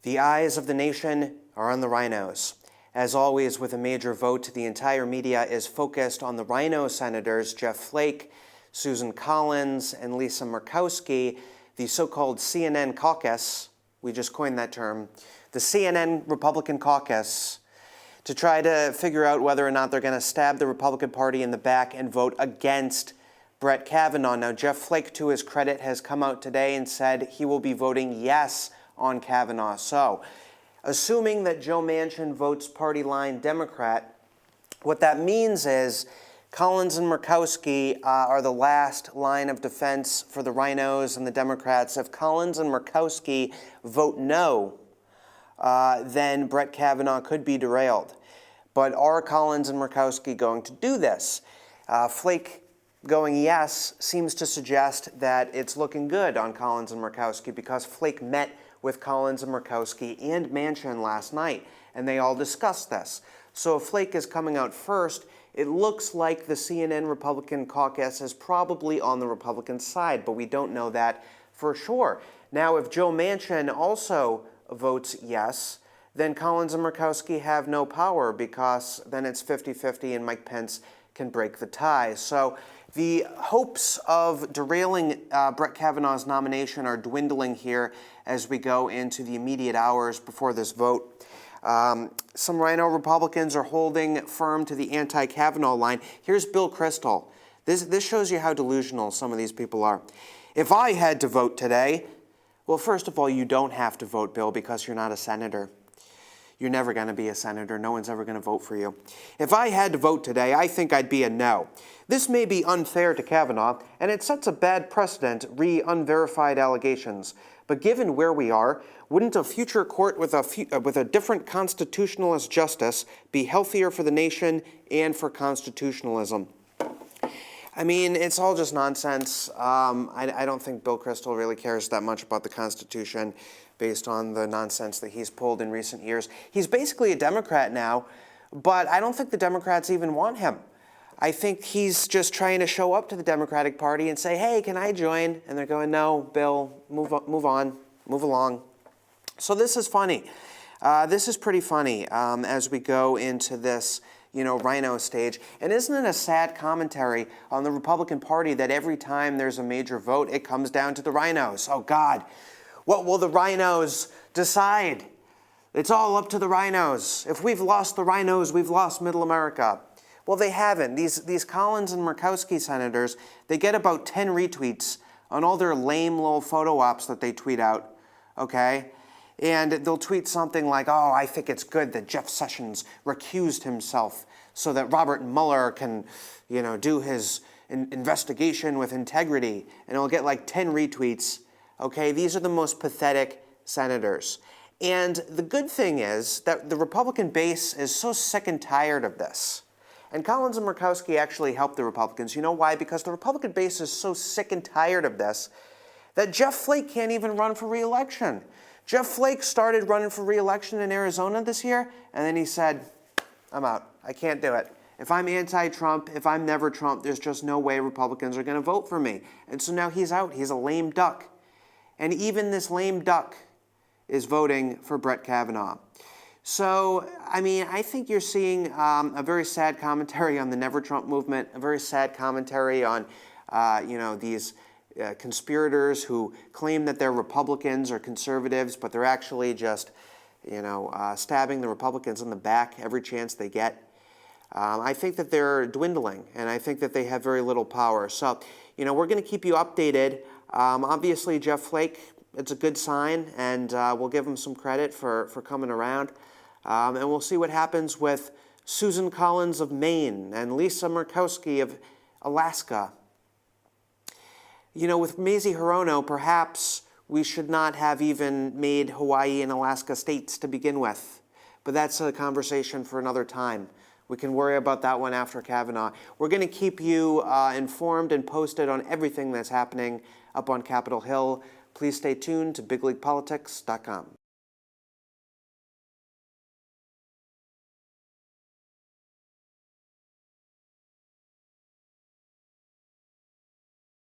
The eyes of the nation are on the rhinos. As always, with a major vote, the entire media is focused on the rhino senators, Jeff Flake, Susan Collins, and Lisa Murkowski, the so-called CNN caucus. We just coined that term. The CNN Republican caucus, to try to figure out whether or not they're going to stab the Republican Party in the back and vote against Brett Kavanaugh. Now, Jeff Flake, to his credit, has come out today and said he will be voting yes on Kavanaugh. So, assuming that Joe Manchin votes party line Democrat, what that means is Collins and Murkowski are the last line of defense for the rhinos and the Democrats. If Collins and Murkowski vote no, then Brett Kavanaugh could be derailed. But are Collins and Murkowski going to do this? Flake going yes seems to suggest that it's looking good on Collins and Murkowski because Flake met with Collins and Murkowski and Manchin last night, and they all discussed this. So if Flake is coming out first, it looks like the CNN Republican caucus is probably on the Republican side, but we don't know that for sure. Now, if Joe Manchin also votes yes, then Collins and Murkowski have no power because then it's 50-50 and Mike Pence can break the tie. So the hopes of derailing Brett Kavanaugh's nomination are dwindling here as we go into the immediate hours before this vote. Some rhino Republicans are holding firm to the anti-Kavanaugh line. Here's Bill Kristol. This shows you how delusional some of these people are. If I had to vote today, well, first of all, you don't have to vote, Bill, because you're not a senator. You're never going to be a senator. No one's ever going to vote for you. If I had to vote today, I think I'd be a no. This may be unfair to Kavanaugh, and it sets a bad precedent re unverified allegations. But given where we are, wouldn't a future court with a different constitutionalist justice be healthier for the nation and for constitutionalism? I mean, it's all just nonsense. I don't think Bill Kristol really cares that much about the Constitution based on the nonsense that he's pulled in recent years. He's basically a Democrat now, but I don't think the Democrats even want him. I think he's just trying to show up to the Democratic Party and say, hey, can I join? And they're going, no, Bill, move on, move along. So this is funny. This is pretty funny as we go into this rhino stage. And isn't it a sad commentary on the Republican Party that every time there's a major vote, it comes down to the rhinos? Oh, God, what will the rhinos decide? It's all up to the rhinos. If we've lost the rhinos, we've lost Middle America. Well, they haven't. These Collins and Murkowski senators, they get about 10 retweets on all their lame little photo ops that they tweet out, okay? And they'll tweet something like, oh, I think it's good that Jeff Sessions recused himself so that Robert Mueller can, do his investigation with integrity. And it'll get like 10 retweets, okay? These are the most pathetic senators. And the good thing is that the Republican base is so sick and tired of this. And Collins and Murkowski actually helped the Republicans. You know why? Because the Republican base is so sick and tired of this that Jeff Flake can't even run for re-election. Jeff Flake started running for re-election in Arizona this year, and then he said, I'm out. I can't do it. If I'm anti-Trump, if I'm never Trump, there's just no way Republicans are going to vote for me. And so now he's out. He's a lame duck. And even this lame duck is voting for Brett Kavanaugh. So, I mean, I think you're seeing a very sad commentary on the Never Trump movement, a very sad commentary on, these conspirators who claim that they're Republicans or conservatives, but they're actually just, stabbing the Republicans in the back every chance they get. I think that they're dwindling, and I think that they have very little power. So, we're going to keep you updated. Obviously, Jeff Flake, it's a good sign, and we'll give him some credit for coming around. And we'll see what happens with Susan Collins of Maine and Lisa Murkowski of Alaska. With Mazie Hirono, perhaps we should not have even made Hawaii and Alaska states to begin with. But that's a conversation for another time. We can worry about that one after Kavanaugh. We're going to keep you informed and posted on everything that's happening up on Capitol Hill. Please stay tuned to bigleaguepolitics.com.